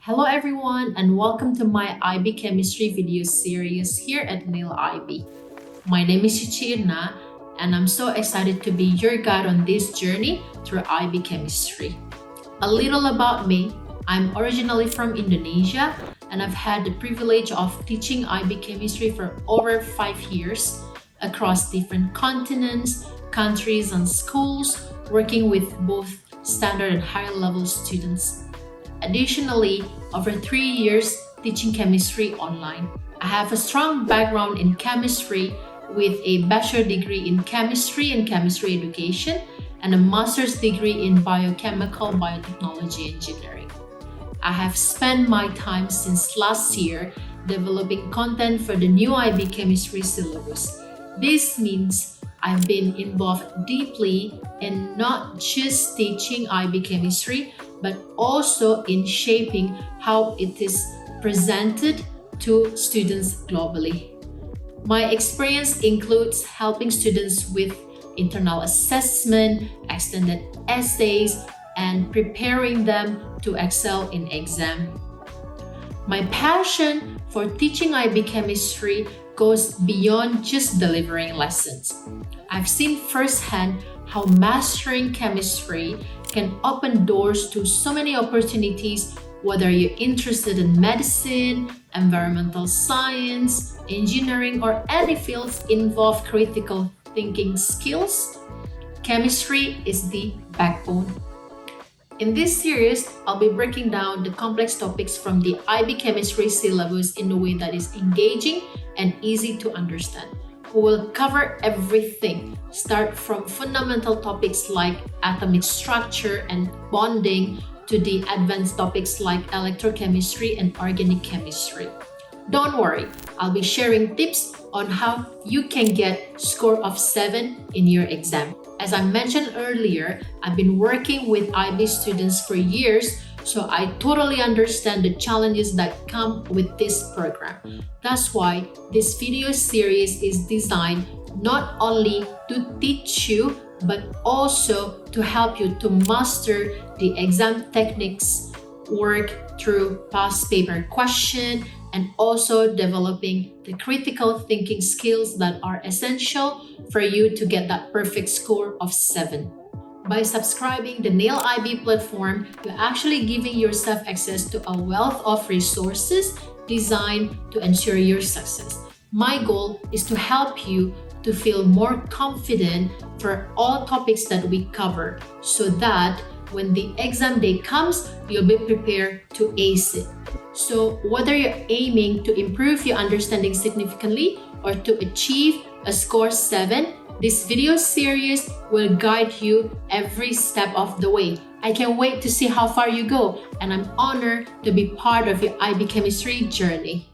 Hello everyone and welcome to my IB Chemistry video series here at NIL IB. My name is Irna and I'm so excited to be your guide on this journey through IB Chemistry. A little about me, I'm originally from Indonesia and I've had the privilege of teaching IB Chemistry for over 5 years across different continents, countries and schools, working with both standard and higher level students. Additionally, over 3 years teaching chemistry online. I have a strong background in chemistry with a bachelor degree in chemistry and chemistry education and a master's degree in biochemical biotechnology engineering. I have spent my time since last year developing content for the new IB Chemistry syllabus. This means I've been involved deeply in not just teaching IB Chemistry, but also in shaping how it is presented to students globally. My experience includes helping students with internal assessment, extended essays, and preparing them to excel in exam. My passion for teaching IB Chemistry goes beyond just delivering lessons. I've seen firsthand how mastering chemistry can open doors to so many opportunities, whether you're interested in medicine, environmental science, engineering, or any fields involve critical thinking skills. Chemistry is the backbone. In this series, I'll be breaking down the complex topics from the IB Chemistry syllabus in a way that is engaging and easy to understand. We will cover everything, start from fundamental topics like atomic structure and bonding to the advanced topics like electrochemistry and organic chemistry. Don't worry, I'll be sharing tips on how you can get score of 7 in your exam. As I mentioned earlier, I've been working with IB students for years, so I totally understand the challenges that come with this program. That's why this video series is designed not only to teach you, but also to help you to master the exam techniques, work through past paper question, and also developing the critical thinking skills that are essential for you to get that perfect score of 7. By subscribing the NIL IB platform, you're actually giving yourself access to a wealth of resources designed to ensure your success. My goal is to help you to feel more confident for all topics that we cover so that when the exam day comes, you'll be prepared to ace it. So whether you're aiming to improve your understanding significantly or to achieve a score 7, this video series will guide you every step of the way. I can't wait to see how far you go, and I'm honored to be part of your IB Chemistry journey.